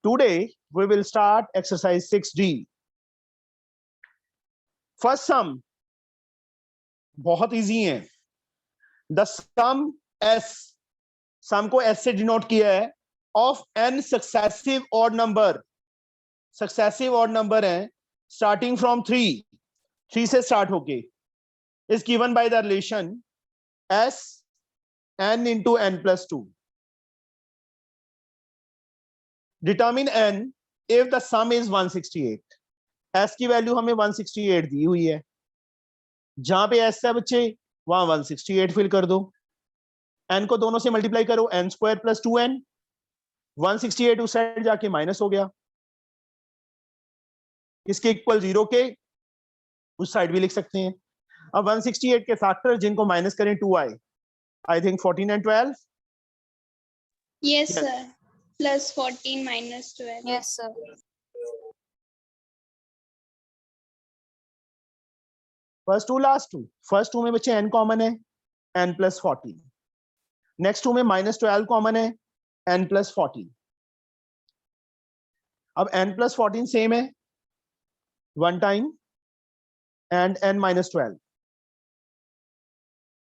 Today we will start exercise 6D. First sum बहुत easy है. The sum S, sum को S से denote किया है, of n successive odd number. Successive odd number है starting from 3 से start होके, is given by the relation S n into n plus 2. Determine n if the sum is 168. S की value हमें 168 दी हुई है. जहां पे S है बच्चे वहां 168 फिल कर दो. n को दोनों से मल्टीप्लाई करो, n स्क्वायर प्लस 2n. 168 उस साइड जाके माइनस हो गया, इसके इक्वल 0 के उस साइड भी लिख सकते हैं. अब 168 के फैक्टर जिनको माइनस करें 2 आए, I think 14 and 12. Yes, sir. Plus 14 minus 12. Yes, sir. First two last two. First two में बच्चे n कॉमन है, n प्लस 14. नेक्स्ट टू में माइनस 12 कॉमन है, n प्लस 14. अब n प्लस 14 सेम है one time and n minus 12.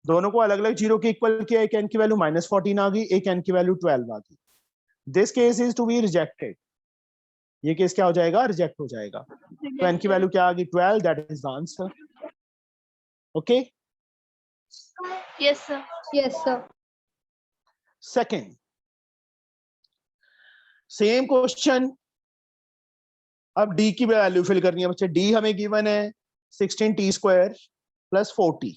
दोनों को अलग अलग जीरो के इक्वल किया. एक n की वैल्यू माइनस 14 आ गई, एक n की वैल्यू 12 आ गई. This case is to be rejected. ये केस क्या हो जाएगा? रिजेक्ट हो जाएगा. तो n की वैल्यू क्या आ गई? 12. That is the answer. Okay. Yes, sir. Yes, sir. Second same question. अब d की वैल्यू फिल करनी है बच्चे. d हमें गिवन है 16t square plus 4t.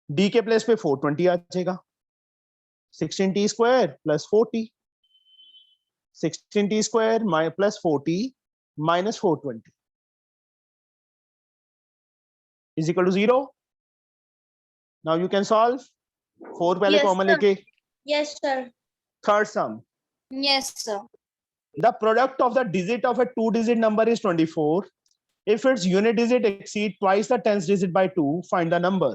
d के प्लेस पे 420 आ जाएगा. 16t square plus 4t. 16t square plus 4t minus 420 is equal to 0. Now you can solve. 4 पहले Yes, कॉमन sir. लेके. Yes, sir. Third some. Yes, sir. The product of the digit of a 2-digit number is 24. If its unit digit exceed twice the tens digit by 2, find the number.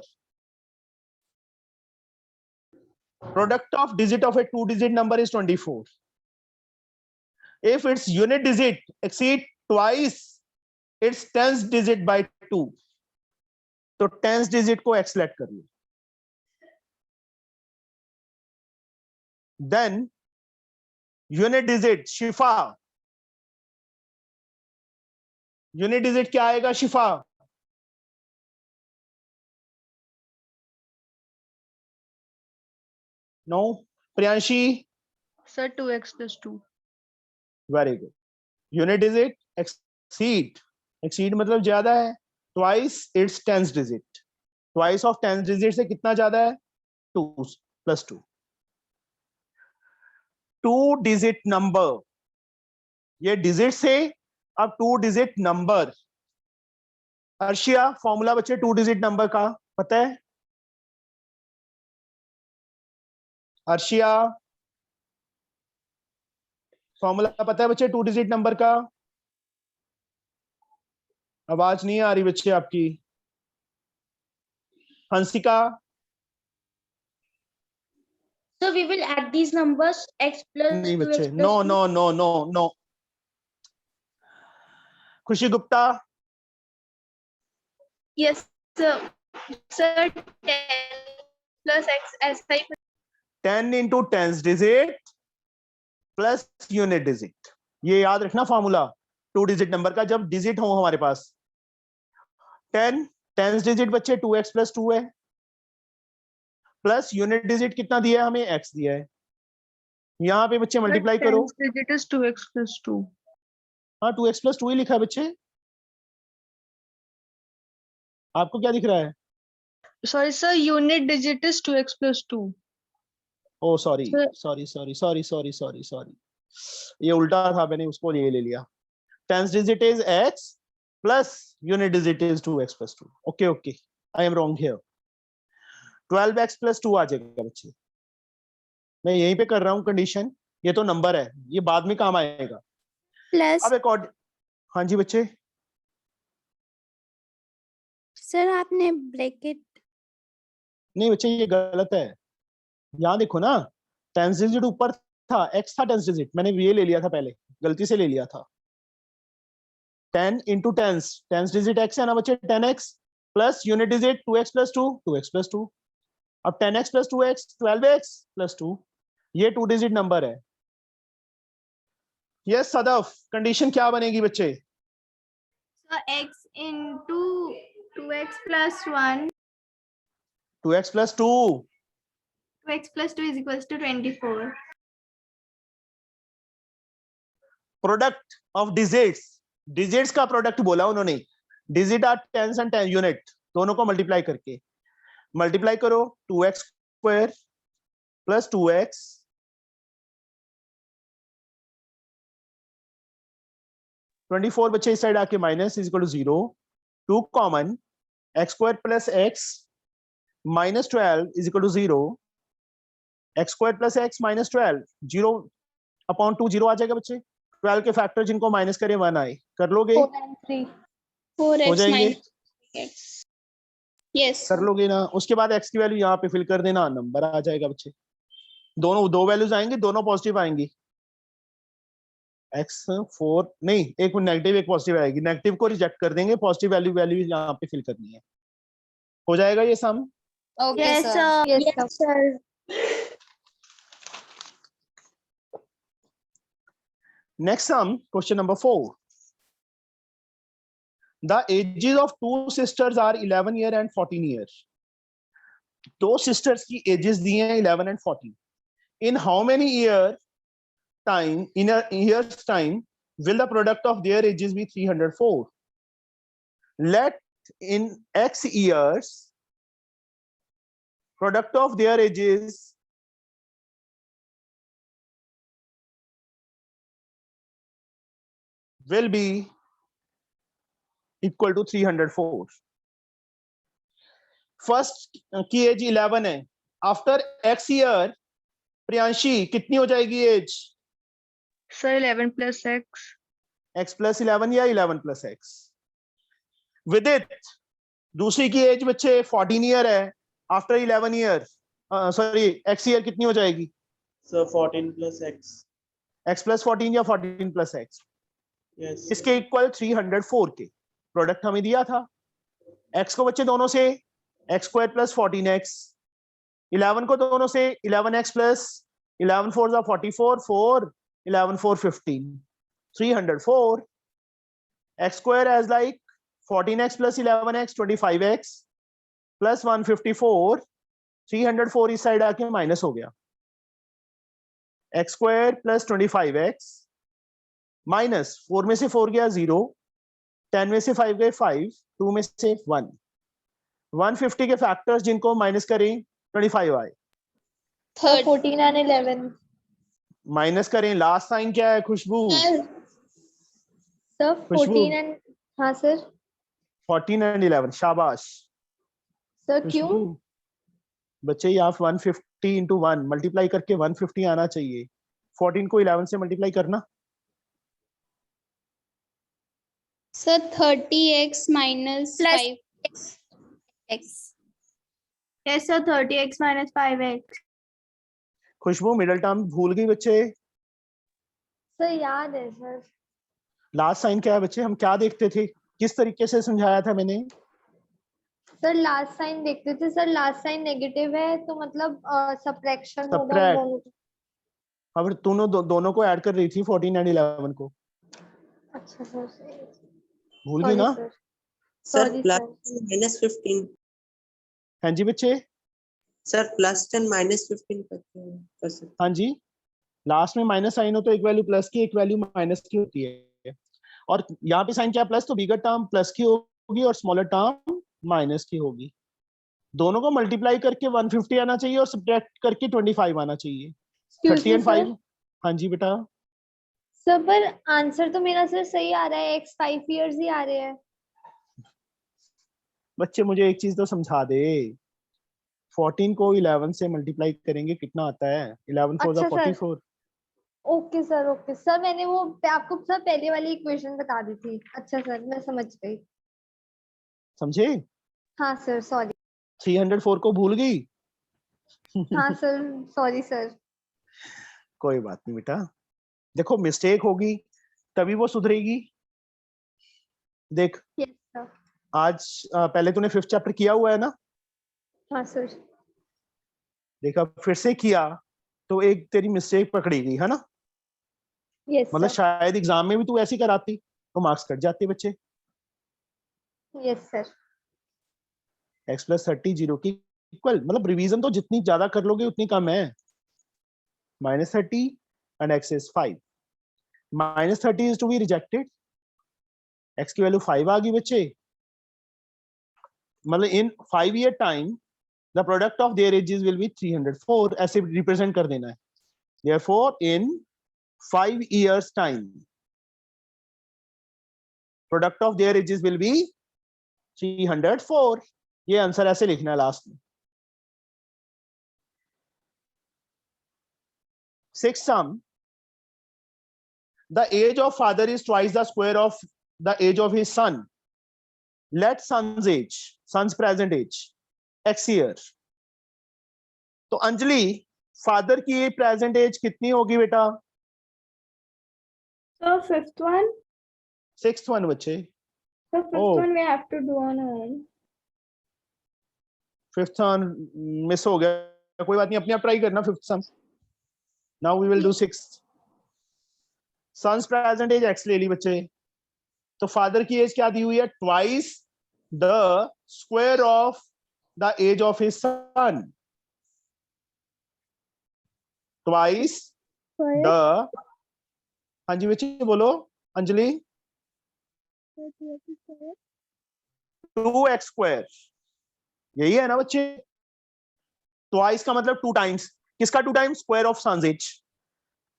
Product of digit of a 2-digit number is 24. If its unit digit exceed twice its tens digit by 2, तो tens digit को x let कर लो. Then unit digit शिफा. unit digit क्या आएगा Shifa? No. Priyanshi. Sir, 2x plus 2. Very good. Unit digit exceed. Exceed मतलब ज्यादा है. Twice its tens digit. Twice of tens digit से कितना ज्यादा है? 2 प्लस 2. 2 digit number. ये डिजिट से अब 2 डिजिट नंबर. अर्शिया फॉर्मूला बच्चे 2 डिजिट नंबर का पता है? अर्शिया फॉर्मूला पता है बच्चे 2 डिजिट नंबर का? आवाज नहीं आ रही बच्चे आपकी. Hansika. So we will add these numbers x plus नहीं 2x बच्चे. plus no 2. No no no no. Khushi Gupta. Yes, sir. Sir, 10 plus x as 5. 10 into tens digit plus unit digit. ये याद रखना फॉर्मूला 2 डिजिट नंबर का जब डिजिट हो हमारे पास. 10 tens digit बच्चे 2x प्लस 2 है, प्लस यूनिट डिजिट कितना दिया है हमें? x दिया है. यहाँ पे बच्चे मल्टीप्लाई करो. Digit is 2x plus 2. हाँ 2x प्लस 2 ही लिखा है बच्चे. आपको क्या दिख रहा है? Sorry, sir. Unit digit is 2x plus 2. Oh sorry Sir. Sorry sorry sorry sorry sorry sorry. ये उल्टा था, मैंने उसको ये ले लिया. Tens digit is x plus unit digit is 2x plus 2. Okay okay, I am wrong here. 12x plus 2 आ जाएगा बच्चे. मैं यहीं पे कर रहा हूँ कंडीशन. ये तो नंबर है, ये बाद में काम आएगा. Plus, अब एक और. हाँ जी बच्चे. sir, आपने ब्रैकेट. नहीं बच्चे ये गलत है. यहाँ देखो ना, टेंस डिजिट ऊपर था, x था टेंस डिजिट, मैंने ये ले लिया था पहले. गलती से ले लिया था। 10 into टेंस डिजिट x है ना बच्चे, 10x plus unit digit 2x plus 2, 2x plus 2। अब 10x plus 2x 12x plus 2, ये 2 डिजिट नंबर है। यस सदफ, कंडीशन क्या बनेगी बच्चे? So x into 2x plus 1. 2x plus 2, 2x plus 2 is equals to 24. Product of digits, digits का product बोला उन्होंने। Digit are tens and ten unit, दोनों को मल्टीप्लाई करके, मल्टीप्लाई करो 2x स्क्वायर प्लस 2x 24 बच्चे इस साइड आके minus is equal to 0, 2 common, x square plus x minus 12 is equal to 0, x square plus x minus 12, 0 upon 2 0 आ जाएगा बच्चे। 12 के फैक्टर जिनको माइनस करे 1 आए, कर लोगे? 4 and 3. 4x हो जाएंगे, minus x. Yes. कर लोगे ना? उसके बाद x की वैल्यू यहाँ पे फिल कर देना, नंबर आ जाएगा बच्चे। दोनों दो वैल्यूज आएंगी, दोनों पॉजिटिव आएंगी। x 4 नहीं, एक नेगेटिव एक पॉजिटिव आएगी, नेगेटिव को रिजेक्ट कर देंगे, पॉजिटिव वैल्यू वैल्यू यहाँ पे फिल करनी है। हो जाएगा ये सम? Okay, Yes, sir. sir. Yes, sir. Next sum, question number 4. The ages of two sisters are 11 year and 14 years. दो sisters की ages दी हैं 11 and 14. In how many years time will the product of their ages be 304? Let in x years product of their ages will be equal to 304. First की age 11 है, after x year Priyanshi कितनी हो जाएगी age? Sir, 11 plus x. x plus 11 या 11 plus x। विदित दूसरी की as बच्चे 14 ईयर है, after 11 year sorry x year कितनी हो जाएगी? Sir 14 plus x. x plus 14 या 14 प्लस x, Yes. इसके इक्वल 304 के प्रोडक्ट हमें दिया था। x को बच्चे दोनों से x स्क्वायर प्लस 14x, 11 को दोनों से 11x plus 11 4 44, 4 11 4 15, 304, x square as like 14x plus 11x 25x plus 154, 304 इस साइड आके माइनस हो गया, x square plus 25x minus 4 में से 4 गया 0, 10 में से 5 गए 5, 2 में से 1, 150 के फैक्टर्स जिनको माइनस करें 25 आए, 14 and 11. माइनस करें, लास्ट साइन क्या है खुशबू? Sir, खुशबू 14 and हाँ sir. 14 एंड 11, शाबाश Sir, क्यों? खुशबू। बच्चे ये आप 150 इंटू 1 मल्टीप्लाई करके 150 आना चाहिए, 14 को 11 से मल्टीप्लाई करना। Sir, 30x minus Plus 5x. Yes, sir. 30x minus 5x. खुशबू मिडिल टर्म भूल गई बच्चे? Sir, याद है sir. लास्ट साइन क्या है बच्चे? हम क्या देखते थे, किस तरीके से समझाया था मैंने? सर लास्ट साइन देखते थे सर, लास्ट साइन नेगेटिव है तो मतलब सब्ट्रैक्शन होगा उन Subtract. दोनों का। अब दोनों को ऐड कर रही थी 14 एंड 11 को, अच्छा सर, भूल गई ना? Sir. Sir Sorry, plus sir. Minus 15. हाँ जी बच्चे, सर प्लस 10 माइनस 15 कर सकते. हाँ जी, लास्ट में माइनस साइन हो तो एक वैल्यू प्लस की एक वैल्यू माइनस की होती है, और यहाँ पे साइन क्या प्लस, तो बिगर टर्म प्लस की होगी और स्मॉलर टर्म माइनस की होगी। दोनों को मल्टीप्लाई करके 150 आना चाहिए और सब्ट्रैक्ट करके 25 आना चाहिए। Excuse 30 me, and sir. 5, हाँ जी बेटा। सर पर आंसर तो मेरा सर सही आ रहा है, x 5 years ही आ रहे हैं। बच्चे मुझे एक चीज तो समझा दे, 14 को 11 से मल्टीप्लाई करेंगे कितना आता है? 11 4 अच्छा, sir. 44। Okay sir, okay sir, मैंने वो आपको सर पहले वाली इक्वेशन बता दी थी। अच्छा सर, मैं समझ गई। समझे? हाँ सर, सॉरी। 304 को भूल गई? हाँ सर, सॉरी सर। कोई बात नहीं बेटा, देखो मिस्टेक होगी तभी वो सुधरेगी। देख यस सर। आज पहले तूने 5th चैप्टर किया हुआ है ना, हाँ सर। देखा फिर से किया तो एक तेरी मिस्टेक पकड़ी गई है ना, यस मतलब सर। शायद एग्जाम में भी तू ऐसी कराती तो मार्क्स कट जाते बच्चे। Yes sir. x + 30 0 की इक्वल, मतलब रिवीजन तो जितनी ज्यादा कर लोगे उतनी कम है। -30 and x is 5, -30 is to be rejected, x की वैल्यू 5 आ गई बच्चे, मतलब इन 5 year time the product of their ages will be 304, ऐसे रिप्रेजेंट कर देना है। therefore in 5 years time product of their ages will be 304, ये आंसर ऐसे लिखना है लास्ट में। 6th sum, the age of father is twice the square of the age of his son, let son's age, son's present age, x year। तो Anjali father की present as कितनी होगी बेटा? So fifth one. 6th one बच्चे। So fifth Oh. one we have to do on our own. 5th one miss हो गया, कोई बात नहीं, अपने आप ट्राई करना 5th sum। Now we will do 6th। son's present age x ले ली बच्चे, तो फादर की एज क्या दी हुई है? twice the square of the age of his son, twice the, हाँ जी बच्चे बोलो अंजलि। 2x square, यही है ना बच्चे? ट्वाइस का मतलब 2 times, किसका 2 times? Square of sons age.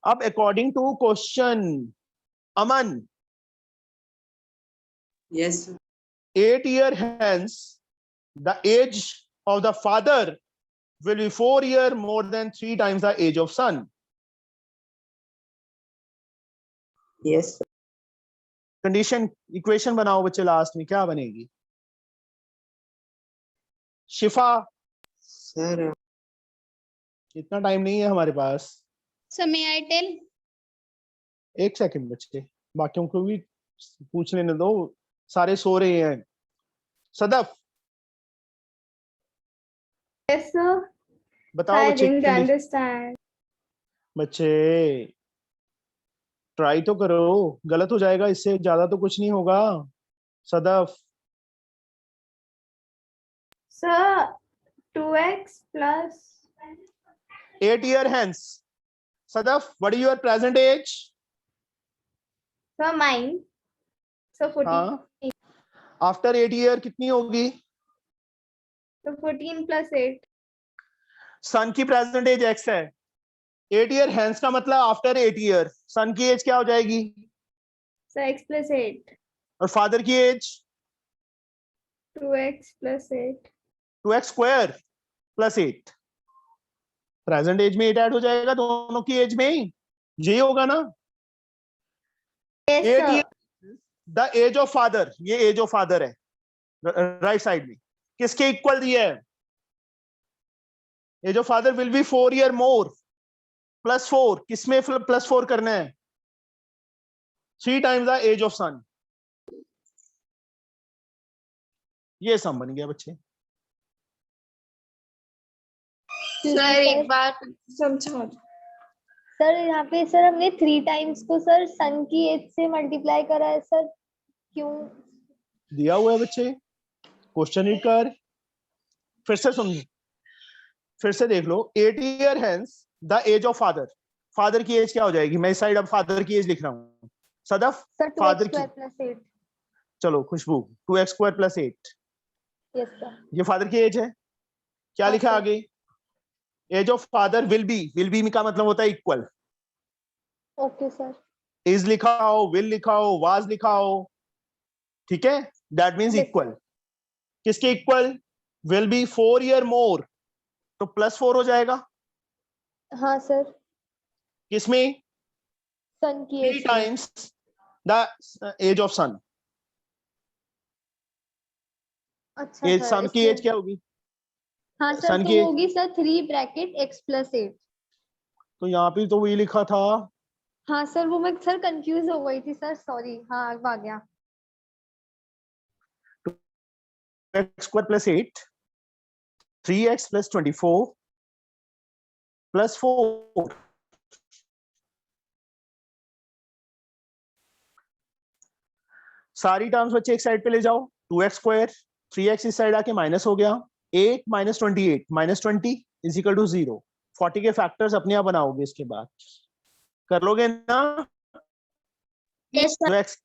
अब according to question, Aman, Yes. 8 year hence the age of the father will be 4 year more than 3 times the age of son। Yes. Condition equation बनाओ बच्चे, last में क्या बनेगी? शिफा, Sir. इतना time नहीं है हमारे पास। समय आई टेल। 1 सेकंड बच्चे, बाकियों को भी पूछ लेने दो, सारे सो रहे हैं। Sadaf Yes, sir. बताओ I बच्चे। didn't understand. बच्चे ट्राई तो करो, गलत हो जाएगा इससे ज्यादा तो कुछ नहीं होगा। Sadaf, Sir, 2x plus 8 year hence, Sadaf what is your present age? sir mine. So 14. हाँ, आफ्टर 8 year कितनी होगी? So 14 plus 8. सन की प्रेजेंट एज x है, 8 year hence का मतलब आफ्टर 8 year सन की एज क्या हो जाएगी? So x plus 8. और फादर की age 2x plus 8. 2x square plus 8, present age में 8 ऐड हो जाएगा दोनों की एज में, यही होगा ना? Yes, 8 sir. year the age of father, ये एज ऑफ फादर है राइट साइड में, किसके इक्वल दिया है? Age of father will be 4 year more plus 4, किसमें प्लस 4 करना है? 3 times the age of son. ये सम बन गया बच्चे। सर एक बार समझाओ। सर यहाँ पे सर हमने 3 times को सर सन की एज से मल्टीप्लाई करा है सर, क्यों? दिया हुआ है बच्चे, क्वेश्चन रीड कर, फिर से समझो, फिर से देख लो। 8 year hence the age of father, father की एज क्या हो जाएगी? मैं इस साइड अब फादर की एज लिख रहा हूँ। सदफ सर 2x फादर की, square plus 8। चलो Khushboo 2x square plus 8, yes sir. ये फादर की एज है। क्या हाँ, लिखा सर। आगे? Age of father will be का मतलब होता है इक्वल। Okay sir. इज लिखा हो, विल लिखा हो, वाज लिखा हो, ठीक है, that means Yes, equal. sir. किसके इक्वल? विल बी 4 year मोर, तो प्लस 4 हो जाएगा हाँ सर, किसमें? सन की 3 एज में। times द एज ऑफ सन। अच्छा एज सर, सन की इसलिए एज क्या होगी? हाँ सर, सन तो की वो होगी सर 3 bracket x plus 8। तो यहाँ पे तो वही लिखा था, हाँ सर, वो मैं सर कंफ्यूज हो गई थी सर, सॉरी। हाँ अब आ गया। x square plus 8, 3x plus 24 plus 4. सारी टर्म्स बच्चे एक साइड पे ले जाओ, 2x स्क्वायर, 3x इस साइड आके माइनस हो गया, 8 minus 28 minus 20 is equal to 0. 40 के फैक्टर्स अपने आप बनाओगे इसके बाद, कर लोगे ना? Yes, sir. तो x,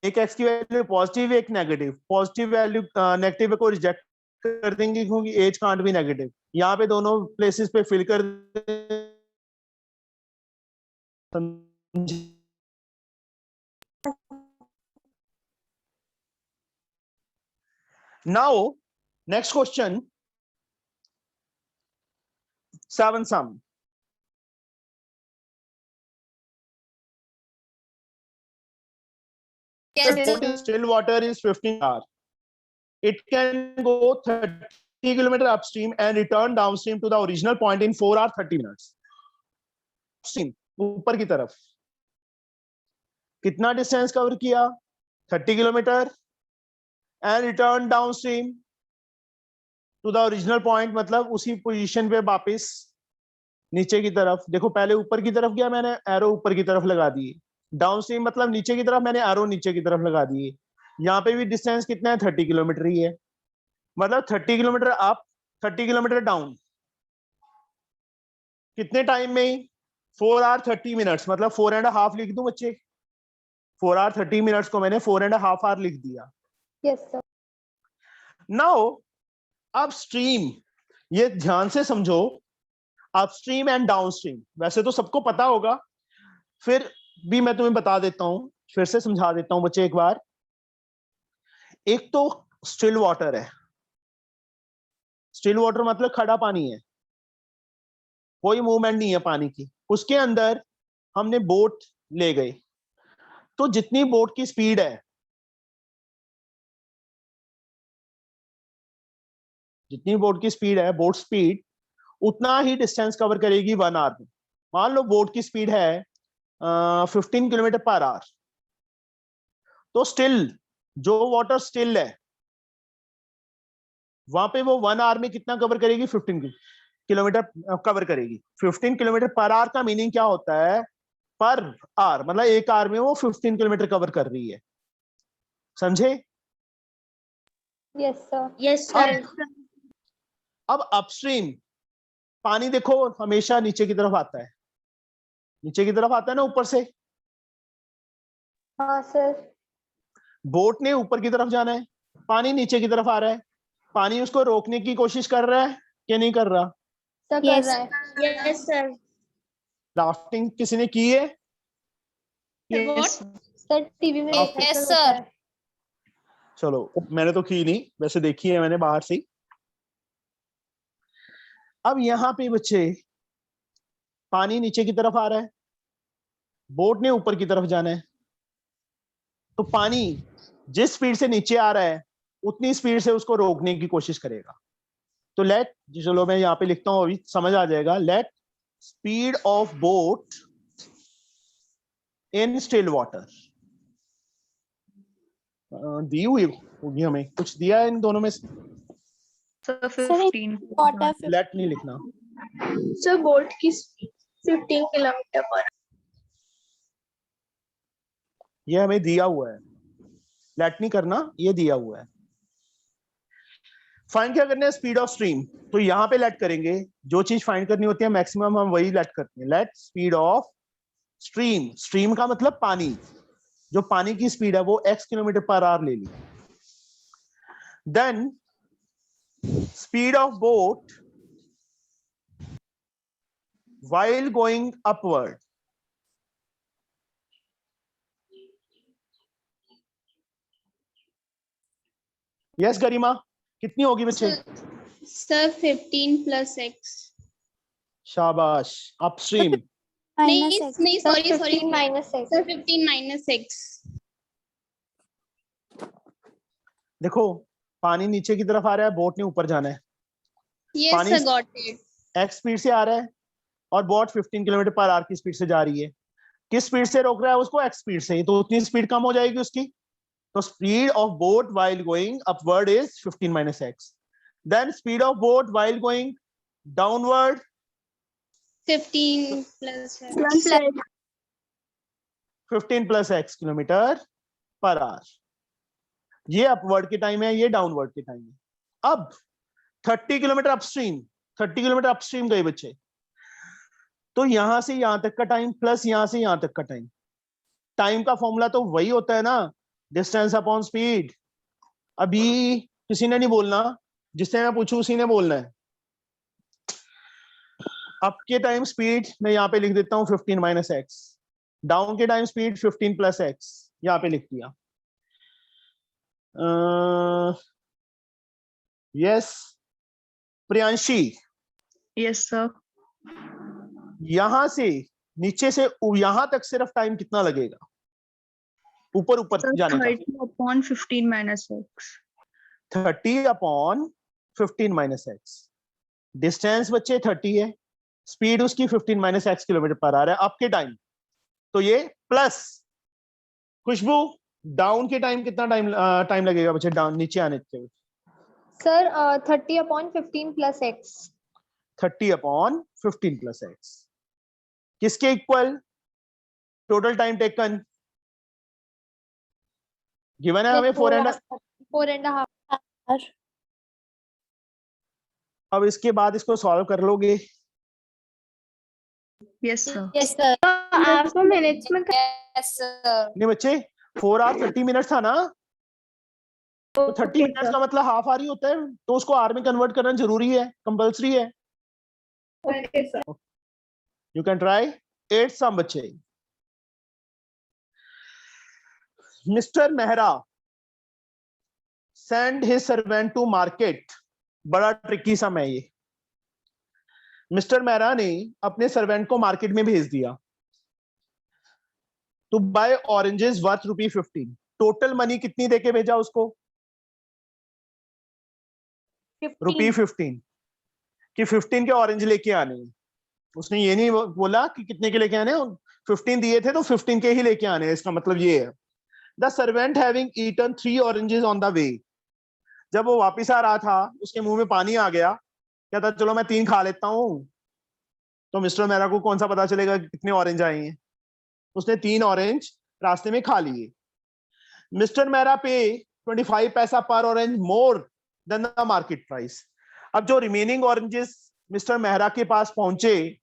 एक x की वैल्यू पॉजिटिव, एक नेगेटिव, पॉजिटिव वैल्यू नेगेटिव को रिजेक्ट कर देंगे क्योंकि एज कांट बी नेगेटिव, यहाँ पे दोनों प्लेसेस पे फिल कर now next question, 7 sum. Yes, Still water is 15 hours. It can go 30 kilometer upstream and return downstream to the original point in 4 hours 30 minutes. Upstream, ऊपर की तरफ कितना distance cover किया? 30 kilometre and return downstream to the original point, मतलब उसी position पे वापस नीचे की तरफ. देखो पहले ऊपर की तरफ गया मैंने, एरो ऊपर की तरफ लगा दी. डाउनस्ट्रीम मतलब नीचे की तरफ, मैंने एरो नीचे की तरफ लगा दी. यहाँ पे भी डिस्टेंस कितना है? 30 किलोमीटर ही है. मतलब 30 किलोमीटर अप, 30 किलोमीटर डाउन, कितने टाइम में? 4 hours 30 minutes, मतलब 4.5 लिख दूं बच्चे? 4 hours 30 minutes को मैंने 4.5 hours लिख दिया. Yes sir. नाउ अपस्ट्रीम, ये ध्यान से समझो, अपस्ट्रीम एंड डाउनस्ट्रीम वैसे तो सबको पता होगा, फिर भी मैं तुम्हें बता देता हूं, फिर से समझा देता हूं बच्चे एक बार. एक तो स्टिल वाटर है. स्टिल वाटर मतलब खड़ा पानी है, कोई मूवमेंट नहीं है पानी की. उसके अंदर हमने बोट ले गए, तो जितनी बोट की स्पीड है, जितनी बोट की स्पीड है, बोट स्पीड उतना ही डिस्टेंस कवर करेगी 1 hour में. मान लो बोट की स्पीड है 15 किलोमीटर पर आवर, तो स्टिल जो वाटर स्टिल है वहां पे वो 1 hour में कितना कवर करेगी? 15 किलोमीटर कवर करेगी. 15 किलोमीटर पर आवर का मीनिंग क्या होता है? पर आवर मतलब 1 hour में वो 15 किलोमीटर कवर कर रही है. समझे? Yes sir. yes, sir. अब अपस्ट्रीम पानी देखो हमेशा नीचे की तरफ आता है, नीचे की तरफ आता है ना ऊपर से. हाँ सर। बोट ने ऊपर की तरफ जाना है, पानी नीचे की तरफ आ रहा है, पानी उसको रोकने की कोशिश कर रहा है कि नहीं कर रहा? सर कर Yes, रहा है। yes, sir. राफ्टिंग किसी ने की है? Yes. सर टीवी में Yes, देखा sir. होता है। चलो मैंने तो की नहीं, वैसे देखी है मैंने बाहर से. अब यहाँ पे बच्चे पानी नीचे की तरफ आ रहा है, बोट ने ऊपर की तरफ जाना है, तो पानी जिस स्पीड से नीचे आ रहा है उतनी स्पीड से उसको रोकने की कोशिश करेगा. तो लेट, चलो मैं यहाँ पे लिखता हूँ, अभी समझ आ जाएगा. Let speed of boat in still water, दी हुई होगी हमें, कुछ दिया है इन दोनों में से? So 15. लेट नहीं लिखना. So boat की 15 किलोमीटर पर. ये हमें दिया हुआ है, लेट नहीं करना, ये दिया हुआ है. फाइंड क्या करना है? Speed of stream. तो यहाँ पे लेट करेंगे, जो चीज फाइंड करनी होती है मैक्सिमम हम वही लेट करते हैं. Late speed of stream, stream का मतलब पानी, जो पानी की स्पीड है वो x किलोमीटर पर आवर ले ली. Then speed of boat while going upward. Yes Garima, कितनी होगी बच्चे? Sir 15 plus x. शाबाश. अपस्ट्रीम नहीं नहीं, sir sorry sorry 15 minus x. Sir 15 minus x. देखो पानी नीचे की तरफ आ रहा है, बोट ने ऊपर जाना है, Yes पानी sir, got it. x speed से आ रहा है और बोट 15 किलोमीटर पर आवर की स्पीड से जा रही है. किस स्पीड से रोक रहा है उसको? x स्पीड से, तो उतनी स्पीड कम हो जाएगी उसकी। तो speed of boat while going upward is 15 minus x. Then speed of boat while going downward 15 plus x. 15 plus x kilometre per our. ये अपवर्ड की टाइम है, ये डाउनवर्ड की टाइम है। अब 30 किलोमीटर अपस्ट्रीम, 30 किलोमीटर अपस्ट्रीम गए बच्चे, तो यहां से यहां तक का टाइम प्लस यहां से यहां तक का टाइम। टाइम का फॉर्मूला तो वही होता है ना, डिस्टेंस अपॉन स्पीड। अभी किसी ने नहीं बोलना, जिससे मैं पूछूं उसी ने बोलना है। अप के टाइम स्पीड मैं यहाँ पे लिख देता हूँ 15 माइनस एक्स, डाउन के टाइम स्पीड 15 प्लस एक्स, यहाँ पे लिख दिया। Yes Priyanshi, yes sir. यहां से नीचे से यहां तक सिर्फ टाइम कितना लगेगा ऊपर ऊपर जाने का? 30/15 minus x. 30/15 minus x. Distance बच्चे 30 है, स्पीड उसकी 15 माइनस एक्स किलोमीटर पर आ रहा है अप के टाइम, तो ये प्लस। खुशबू, डाउन के टाइम कितना टाइम लगेगा बच्चे डाउन नीचे आने के? Sir 30/15 plus x. 30/15 plus x किसके equal? Total time taken given है हमें 4.5। अब इसके बाद इसको सॉल्व कर लोगे? Yes sir. Yes sir. आपको मिनट्स में नहीं बच्चे, 4 आवर 30 मिनट था ना, तो 30 मिनट्स का मतलब हाफ आवर ही होता है, तो उसको आवर में कन्वर्ट करना जरूरी है, कंपल्सरी है। Okay sir. You can try 8 sum बच्चे। Mister Mehra send his servant to market. बड़ा ट्रिकी सम है ये। मिस्टर मेहरा ने अपने सर्वेंट को मार्केट में भेज दिया to buy oranges worth ₹15। Total money कितनी देके भेजा उसको? ₹15 कि 15 के ऑरेंज लेके आने हैं। उसने ये नहीं बोला कि कितने के लेके आने, 15 दिए थे तो 15 के ही लेके आने हैं, इसका मतलब ये है। The servant having eaten 3 oranges on the way. जब वो वापिस आ रहा था उसके मुंह में पानी आ गया, कहता चलो मैं 3 खा लेता हूं। तो मिस्टर मेहरा को कौन सा पता चलेगा कितने ऑरेंज आए हैं? उसने 3 ऑरेंज रास्ते में खा लिए। मिस्टर मेहरा पे 25 पैसा पर orange more than the market price. अब जो रिमेनिंग ऑरेंजेस मिस्टर मेहरा के पास पहुंचे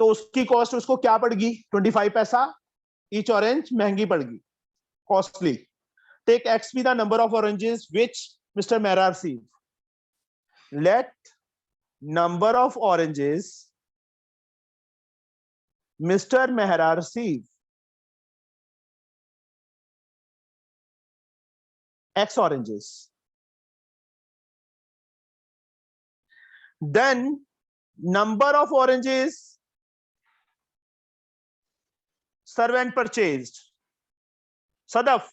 तो उसकी कॉस्ट उसको क्या पड़गी? 25 पैसा ईच ऑरेंज महंगी पड़गी, costly. Take x be the number of oranges which Mr Mehra receive. Let number of oranges Mr Mehra receive X oranges. Then number of oranges servant purchased. Sadaf,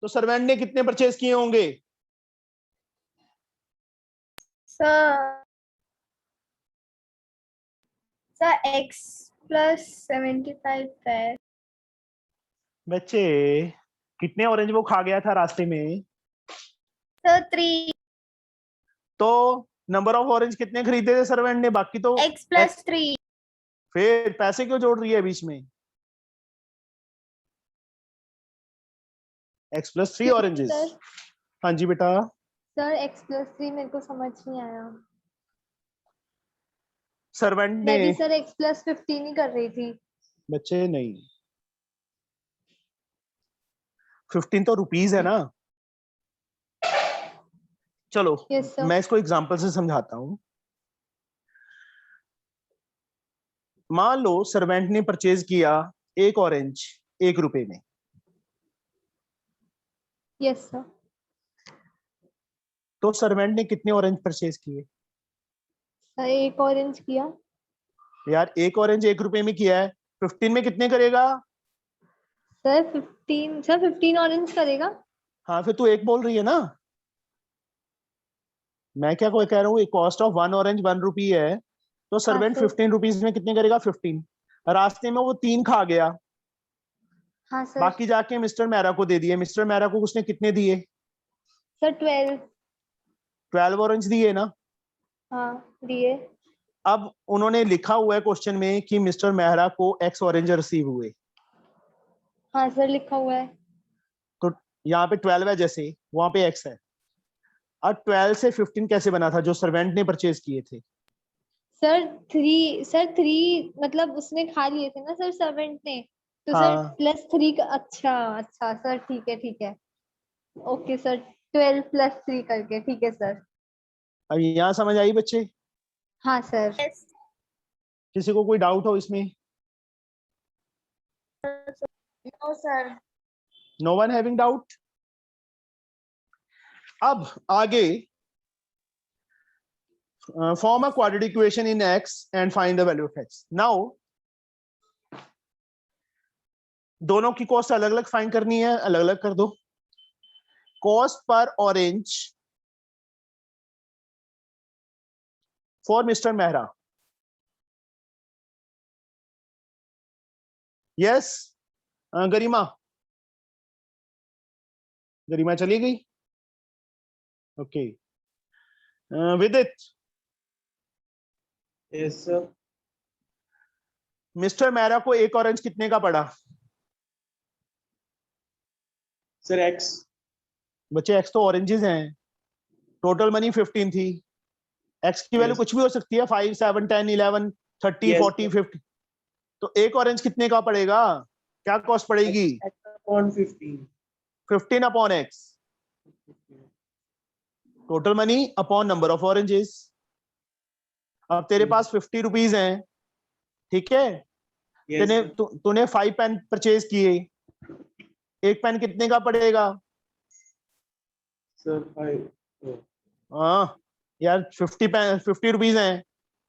तो सर्वेंट ने कितने परचेज किए होंगे? सर x plus 75 है। बच्चे कितने ऑरेंज वो खा गया था रास्ते में? सर 3 तो नंबर ऑफ ऑरेंज कितने खरीदे थे सर्वेंट ने? बाकी तो x plus 3। फिर पैसे क्यों जोड़ रही है बीच में? x plus 3 oranges. हाँ जी बेटा। सर x plus 3 मेरे को समझ नहीं आया। सर्वेंट मैं ने भी सर x plus 15 ही कर रही थी। बच्चे नहीं, 15 तो रुपीज है ना। चलो Yes, sir. मैं इसको एग्जांपल से समझाता हूं। मान लो सर्वेंट ने परचेज किया 1 ऑरेंज ₹1 में। Yes sir. तो सर्वेंट ने कितने ऑरेंज परचेज किए? सर 1 ऑरेंज किया। यार 1 ऑरेंज ₹1 में किया है, 15 में कितने करेगा? सर 15 ऑरेंज करेगा। हाँ फिर तू 1 बोल रही है ना। मैं क्या कोई कह रहा हूँ, कॉस्ट ऑफ 1 ऑरेंज ₹1 है, तो सर्वेंट सर। 15 रुपीज में कितने करेगा? 15। रास्ते में वो 3 खा गया, हाँ सर। बाकी जाके मिस्टर मेहरा को दे दिए। मिस्टर मेहरा को उसने कितने दिए? सर 12। 12 ऑरेंज दिए ना। हाँ दिए। अब उन्होंने लिखा हुआ है क्वेश्चन में कि मिस्टर मेहरा को X ऑरेंज रिसीव हुए, हाँ सर लिखा हुआ है। तो यहाँ पे 12 है, जैसे वहां पे X है। अब 12 से 15 कैसे बना था जो सर्वेंट ने परचेज किए थे? सर 3 मतलब उसने खा लिए थे ना सर सर्वेंट ने, तो सर हाँ +3 का। अच्छा अच्छा सर, ठीक है। ओके सर, 12 + 3 करके, ठीक है सर। अब यहाँ समझ आई बच्चे? हाँ सर। Yes. किसी को कोई डाउट हो इसमें? No, sir. No one having doubt. अब आगे form a quadratic equation in X and find the value of X. Now दोनों की कॉस्ट अलग अलग फाइंड करनी है, अलग अलग कर दो। Cost per orange for Mr Mehra. Yes Garima, Garima चली गई। ओके विदित, यस सर। मिस्टर मेहरा को एक ऑरेंज कितने का पड़ा? Sir x. बच्चे एक्स तो ऑरेंजेस हैं, टोटल मनी 15 थी। एक्स की वैल्यू Yes. कुछ भी हो सकती है, 5, 7, 10, 11, 30, Yes, 40, 50। तो एक ऑरेंज कितने का पड़ेगा? क्या कॉस्ट पड़ेगी? X upon 15। 15 upon x, total money upon number of oranges. अब तेरे पास 50 रुपीज हैं, ठीक है? Yes, तूने sir. तूने 5 पेन परचेज किए, एक पेन कितने का पड़ेगा? Sir, 5। हाँ यार, 50 रुपीज हैं,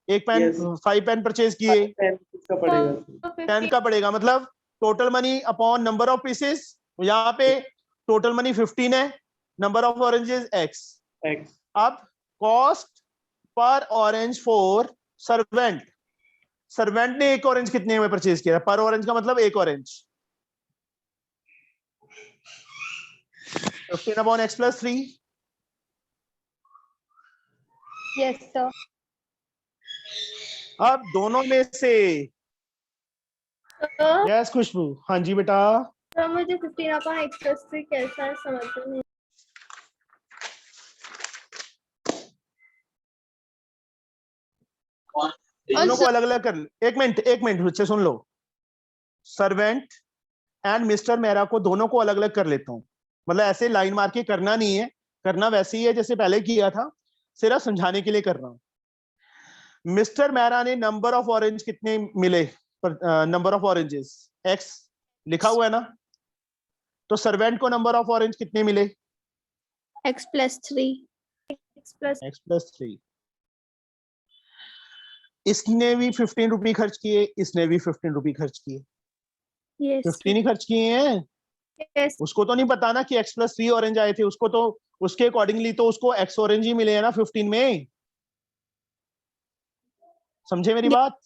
एक पेन, Yes. 5 पेन परचेज किए, 10 किसका पड़ेगा सर? 10 का पड़ेगा। मतलब total money upon number of pieces. यहाँ पे टोटल मनी 15 है, number of oranges x. X। अब cost per orange for servant, servant ने एक ऑरेंज कितने में परचेज किया? पर ऑरेंज का मतलब एक orange. 15 upon x plus 3। Yes sir. अब दोनों में से सर यस खुशबू, हाँ जी बेटा। मुझे 15/x+3 कैसा है समझ में नहीं। दोनों को अलग अलग कर, एक मिनट बच्चे सुन लो। सर्वेंट एंड मिस्टर मेहरा को दोनों को अलग अलग कर लेता हूं, मतलब ऐसे लाइन मार के करना नहीं है, करना वैसे ही है जैसे पहले किया था, सिर्फ समझाने के लिए कर रहा हूं। मिस्टर मेहरा ने नंबर ऑफ ऑरेंज कितने मिले? नंबर ऑफ ऑरेंजेस एक्स लिखा हुआ है ना, तो सर्वेंट को नंबर ऑफ ऑरेंज कितने मिले? x+3। X plus 3। इसने भी 15 रुपए खर्च किए, इसने भी 15 रुपए खर्च किए, Yes. 15 ही खर्च किए हैं। Yes. उसको तो नहीं पता ना कि x+3 ऑरेंज आए थे, उसको तो उसके अकॉर्डिंगली तो उसको x ऑरेंज ही मिले हैं ना 15 में। समझे मेरी बात?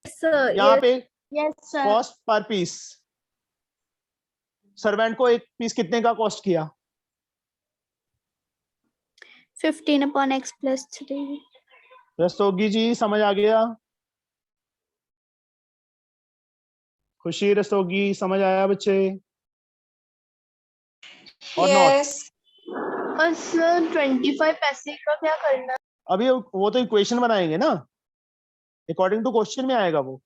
Yes, sir. यहाँ Yes. पे Yes, sir. Cost per piece, servant को एक पीस कितने का कॉस्ट किया? 15/x+3। रस्तोगी जी समझ आ गया? खुशी रस्तोगी समझ आया बच्चे? और नॉट? और सर 25 पैसे का क्या करना? अभी वो तो इक्वेशन बनाएंगे ना, अकॉर्डिंग टू क्वेश्चन में आएगा वो।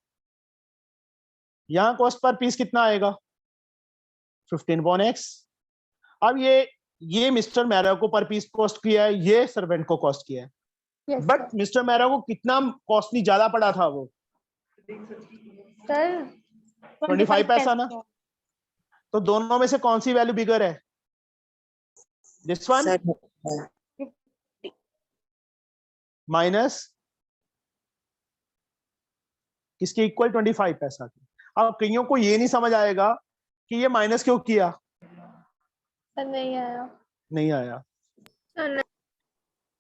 यहाँ कॉस्ट पर पीस कितना आएगा? 15/x। अब ये मिस्टर मेहरा को पर पीस कॉस्ट किया है, ये सर्वेंट को कॉस्ट किया है, यस बट मिस्टर मेहरा को कितना कॉस्टली ज्यादा पड़ा था वो? सर 25 पैसा ना। तो दोनों में से कौन सी वैल्यू बिगर है? दिस वन सर माइनस किसके इक्वल? 25 पैसा की। अब कईयों को ये नहीं समझ आएगा कि ये माइनस क्यों किया। सर नहीं आया। नहीं आया? सर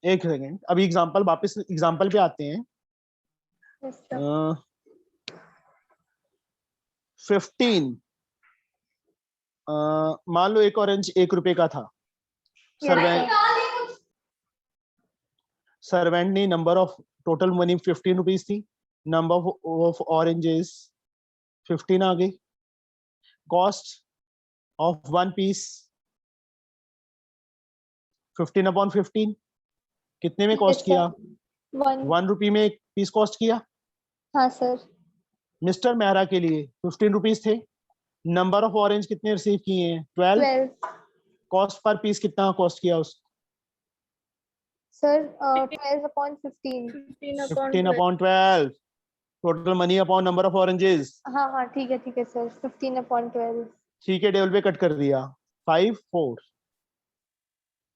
एक सेकेंड, अभी एग्जांपल, वापस एग्जांपल पे आते हैं। Yes sir. 15, मान लो एक ऑरेंज 1 रुपए का था। सर्वेंट ने number of total money 15 rupees थी, नंबर ऑफ ऑरेंजेस 15 आ गई, कॉस्ट ऑफ 1 पीस 15/15 कितने में कॉस्ट किया? 1 रुपी में एक पीस कॉस्ट किया। हाँ सर। मिस्टर मेहरा के लिए 15 रुपीज थे, नंबर ऑफ ऑरेंज कितने रिसीव किए हैं? 12। 12 कॉस्ट पर पीस कितना कॉस्ट किया उस? Sir 12/15। 15/12 total money upon number of oranges. हाँ हाँ ठीक है सर, 15/12। ठीक है, टेबल पे कट कर दिया। 5 4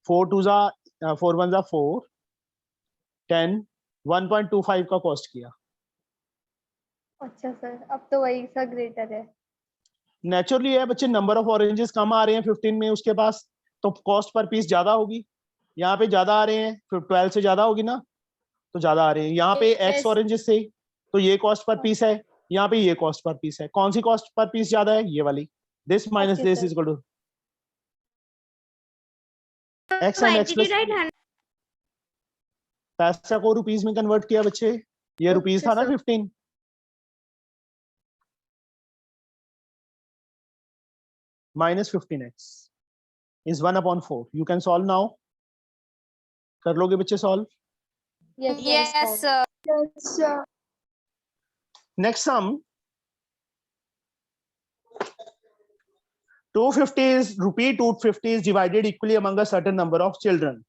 4 2 जा 4 1 जा 4 10 1.25 का कॉस्ट किया। अच्छा सर, अब तो वही सर ग्रेटर है। नेचुरली है बच्चे, नंबर ऑफ ऑरेंजेस कम आ रहे हैं 15 में उसके पास, तो कॉस्ट पर पीस ज्यादा होगी। यहाँ पे ज्यादा आ रहे हैं, फिर 12 से ज्यादा होगी ना, तो ज्यादा आ रहे हैं। यहाँ पे एक्स ऑरेंजेस से, तो ये कॉस्ट पर पीस है, यहाँ पे ये कॉस्ट पर पीस है। कौन सी कॉस्ट पर पीस ज्यादा है? ये वाली। This minus this is equal to X and X plus. पैसा को रुपीस में कन्वर्ट किया बच्चे, ये रुपीस था ना 15, minus 15x is 1/4. You can solve now. कर लोगे बच्चे solve? Yes sir. Next sum. 250 is rupee 250 is divided equally among a certain number of children.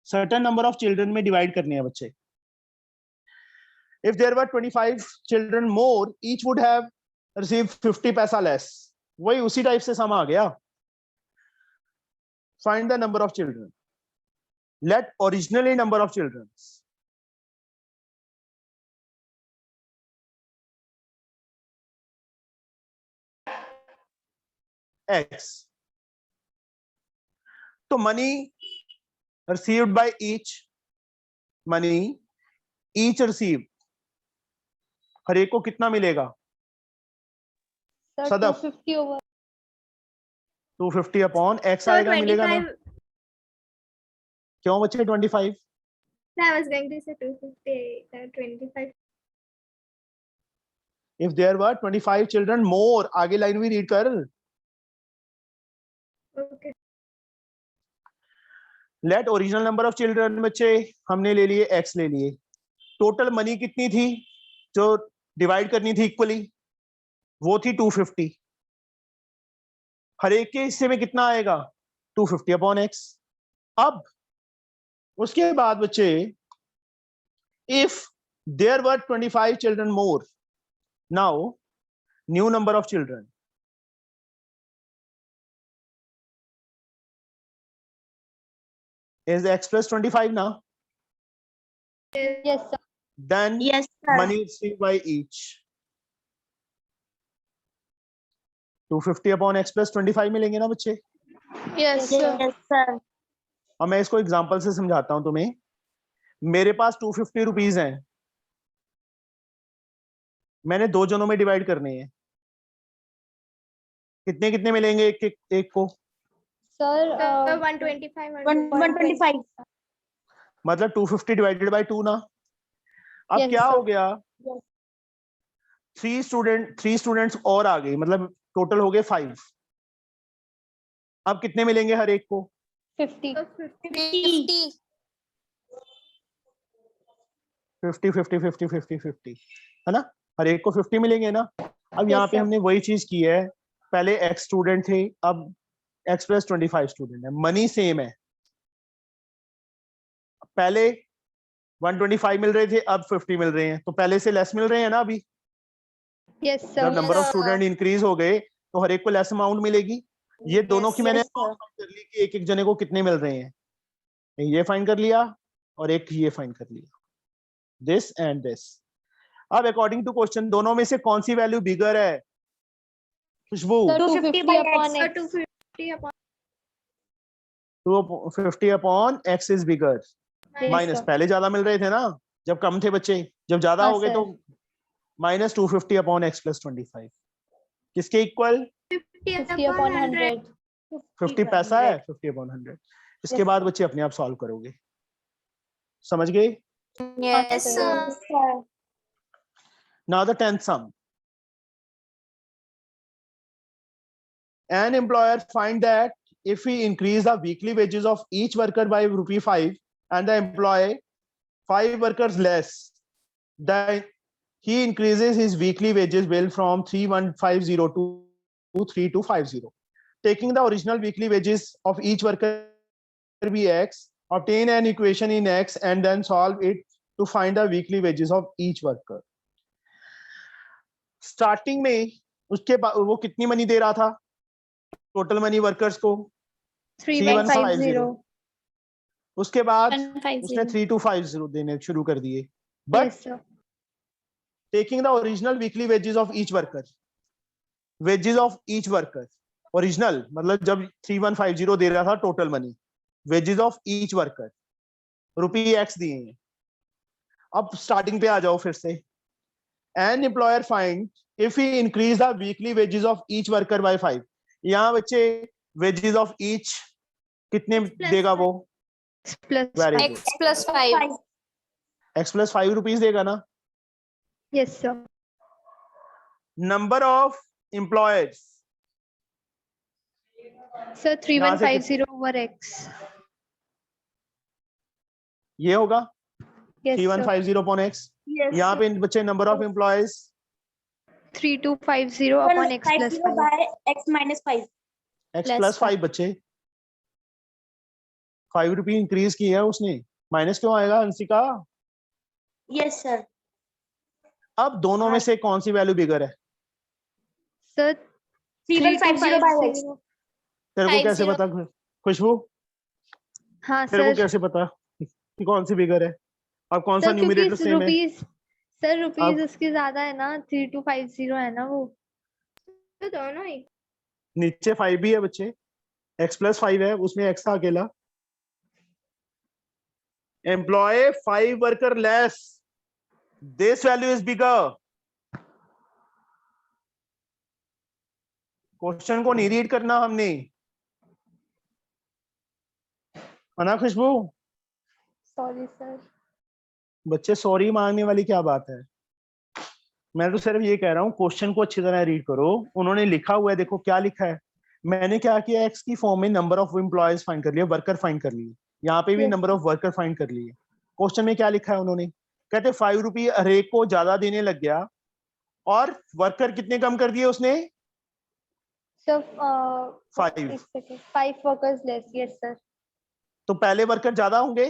Certain number of children में divide करने हैं बच्चे. If there were 25 children more, each would have received 50 पैसा less. वही उसी type से सम आ गया। Find the number of children. Let originally number of children. X. तो money received by each, money each received, हर एक को कितना मिलेगा? Sir, Sadaf 250 over 250 upon x So आएगा, मिलेगा ना? 25. क्यों बच्चे 25? I was going to say 250. 25. If there were 25 children more, आगे लाइन भी रीड कर। Okay. Let original number of children, बच्चे हमने ले लिए x ले लिए। टोटल मनी कितनी थी जो डिवाइड करनी थी इक्वली? वो थी 250। हर एक के हिस्से में कितना आएगा? 250 अपॉन x। अब उसके बाद बच्चे if there were 25 children more, now new number of children is x plus 25 now. yes sir. Then Yes, sir. money received by each 250 upon x plus 25 मिलेंगे ना बच्चे? Yes, sir. Yes, sir. अब मैं इसको एग्जांपल से समझाता हूं तुम्हें। मेरे पास 250 रुपीज हैं, मैंने 2 जनों में डिवाइड करने हैं। कितने कितने मिलेंगे एक को? Sir 125. 125. मतलब 250 डिवाइडेड बाय 2 ना। अब Yes, क्या sir. हो गया? 3 स्टूडेंट्स और आ गई, मतलब टोटल हो गए 5। अब कितने मिलेंगे हर एक को? 50 50 50 50 50 50 है ना? हर एक को 50 मिलेंगे ना। अब यहाँ पे sir. हमने वही चीज की है, पहले x स्टूडेंट थे, अब x प्लस 25 स्टूडेंट है। मनी सेम है, पहले 125 मिल रहे थे, अब 50 मिल रहे हैं, तो पहले से लेस मिल रहे हैं ना अभी। yes sir. जब नंबर ऑफ स्टूडेंट इंक्रीज हो गए तो हर एक को लेस अमाउंट मिलेगी। ये दोनों की मैंने yes, sir. फाइंड कर ली कि एक एक जने को कितने मिल रहे हैं। ये फाइंड कर लिया और एक ये फाइंड कर लिया, दिस एंड दिस। अब अकॉर्डिंग टू क्वेश्चन दोनों में से कौन सी वैल्यू बिगर है खुशबू? Sir, 250 250 by upon Sir, x. 250 upon 250 upon x is bigger. Yes, minus sir. पहले ज्यादा मिल रहे थे ना जब कम थे बच्चे, जब ज्यादा हाँ, हो गए sir. तो माइनस 250 अपॉन x प्लस 25। किसके इक्वल? 50/100 50 पैसा है, 50/100। इसके बाद बच्चे अपने आप सॉल्व करोगे, समझ गए? Yes, sir. Now the 10th sum. An employer find that if he increase the weekly wages of each worker by ₹5 and the employ 5 workers less, then he increases his weekly wages bill from 3,150 to 3,250. Taking the original weekly wages of each worker be X, obtain an equation in X and then solve it to find the weekly wages of each worker. Starting में उसके वो कितनी money दे रहा था total money workers को? 3150 उसके बाद 150. उसने 3250 देने शुरू कर दिए, but yes sir taking the original weekly wages of each worker, wages of each worker original मतलब जब 3150 दे रहा था total money, wages of each worker ₹X दिए हैं। अब स्टार्टिंग पे आ जाओ फिर से। An employer find if he increase the weekly wages of each worker by 5, यहाँ बच्चे wages of each कितने देगा वो? plus Very five. good. X plus 5. X plus ₹5 देगा ना? yes sir Number of employees, sir 3150 over x ये होगा yes sir 3150 upon X। यहाँ पे बच्चे number of employees 3250 upon x plus 5 by X minus 5. X Plus plus 5 बच्चे ₹5 increase किया है उसने, माइनस क्यों आएगा अंशिका? Yes, sir. अब दोनों में से कौन सी वैल्यू बिगर है? sir 3150 by X. तेरे को कैसे 50. पता खुशबू? हाँ तेरे को सर कैसे पता कि कौन सी बिगर है? अब कौन सा सर न्यूमरेटर क्योंकि सेम है? रुपीस सर रुपीस अब- उसके ज्यादा है ना 3250 है ना वो तो दोनों ही नीचे 5 भी है बच्चे, X प्लस 5 है, उसमें X था अकेला। Employ 5 worker less, this value is bigger. Question को नहीं रीड करना हमने, है ना खुशबू? सॉरी सर बच्चे सॉरी मांगने वाली क्या बात है? मैं तो सिर्फ ये कह रहा हूँ क्वेश्चन को अच्छी तरह रीड करो। उन्होंने लिखा हुआ है, देखो क्या लिखा है। मैंने क्या किया, एक्स की फॉर्म में नंबर ऑफ एम्प्लॉयज फाइंड कर लिया, वर्कर फाइंड कर लिए, यहाँ पे भी Yes. Number of worker find कर लिए। क्वेश्चन में क्या लिखा है उन्होंने? कहते ₹5 हरेक को ज्यादा देने लग गया और वर्कर कितने कम कर दिए उसने? Sir 5। 5 workers less yes sir तो पहले वर्कर ज्यादा होंगे,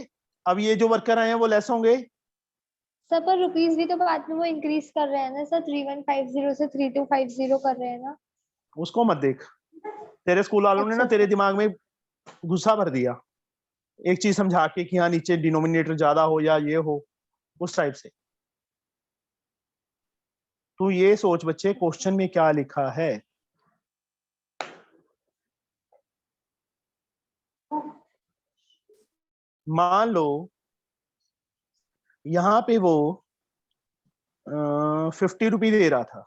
अब ये जो वर्कर आए हैं वो लेस होंगे। सर पर रुपीस भी तो बाद में वो इंक्रीज कर रहे हैं ना सर 3150 से 3250 कर रहे हैं ना उसको मत देख, तेरे स्कूल वालों ने ना अच्छा, तेरे दिमाग में गुस्सा भर दिया एक चीज समझा के कि हाँ नीचे डिनोमिनेटर ज्यादा हो या ये हो, उस टाइप से। तू ये सोच बच्चे क्वेश्चन में क्या लिखा है। मान लो यहाँ पे वो ₹50 दे रहा था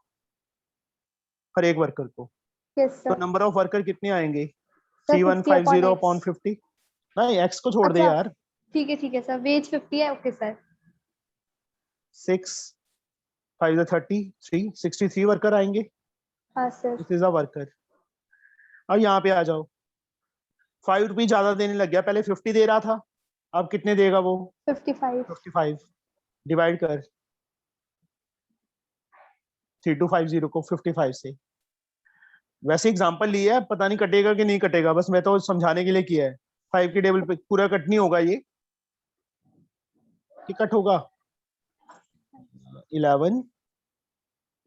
हर एक वर्कर को, यस तो सर नंबर ऑफ वर्कर कितने आएंगे? 50 3150 upon अपॉन X. 50। नहीं, एक्स को छोड़ दे अच्छा। यार। ठीक है सर वेज 50 है ओके सर 6 5 33 63 वर्कर आएंगे। हाँ sir this is a worker. अब यहाँ पे आ जाओ, ₹5 ज्यादा देने लग गया, पहले 50 दे रहा था, अब कितने देगा वो? 55 55। डिवाइड कर 3250 को 55 से। वैसे एग्जांपल लिया है, पता नहीं कटेगा कि नहीं कटेगा, बस मैं तो समझाने के लिए किया है। 5 के टेबल पे पूरा कट नहीं होगा ये, कि कट होगा 11,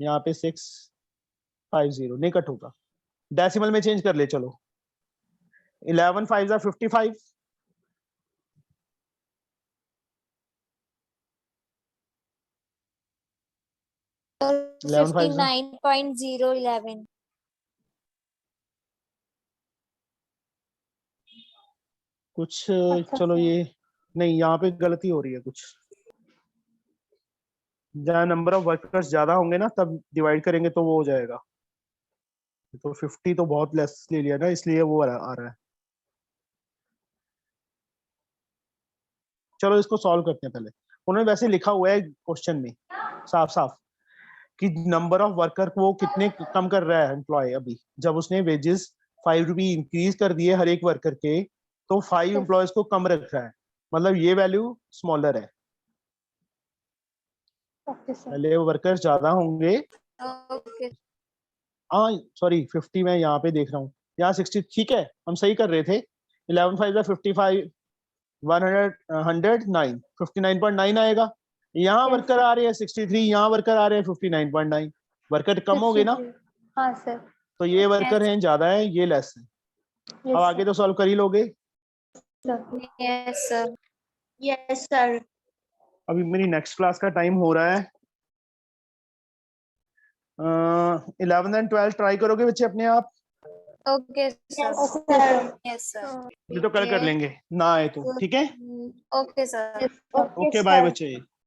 यहाँ पे 650 नहीं कट होगा। डेसिमल में चेंज कर ले चलो, 11 5 जा 55, So 59.011. कुछ अच्छा, चलो अच्छा। ये नहीं, यहाँ पे गलती हो रही है कुछ। जहाँ नंबर ऑफ वर्कर्स ज्यादा होंगे ना तब डिवाइड करेंगे तो वो हो जाएगा। तो 50 तो बहुत लेस ले लिया ना, इसलिए वो आ रहा है। चलो इसको सॉल्व करते हैं पहले। उन्होंने वैसे लिखा हुआ है क्वेश्चन में साफ साफ कि नंबर ऑफ वर्कर को कितने कम कर रहा है एम्प्लॉय अभी, जब उसने वेजेस 5 रुपी इंक्रीज कर दिए हर एक वर्कर के, तो 5 एम्प्लॉयज को कम रख रहा है, मतलब ये वैल्यू स्मॉलर है। Okay sir. पहले वर्कर्स ज्यादा होंगे। ओके हाँ सॉरी 50 मैं यहाँ पे देख रहा हूँ, यहाँ 60 ठीक है, हम सही कर रहे थे। 11 5 55 109 59.9 आएगा। यहाँ Yes, वर्कर sir. आ रहे हैं 63, यहाँ वर्कर आ रहे हैं 59.9। वर्कर कम हो गए ना, 63. हाँ सर। तो ये वर्कर हैं ज्यादा है, ये लेस है। अब आगे तो सॉल्व कर ही लोगे। Yes sir. Yes sir. अभी मेरी नेक्स्ट क्लास का टाइम हो रहा है। 11 एंड 12 ट्राई करोगे बच्चे अपने आप, okay sir. Sir. Yes sir. ये तो कल कर लेंगे ना आए तो, ठीक है। Okay sir. ओके बाय बच्चे।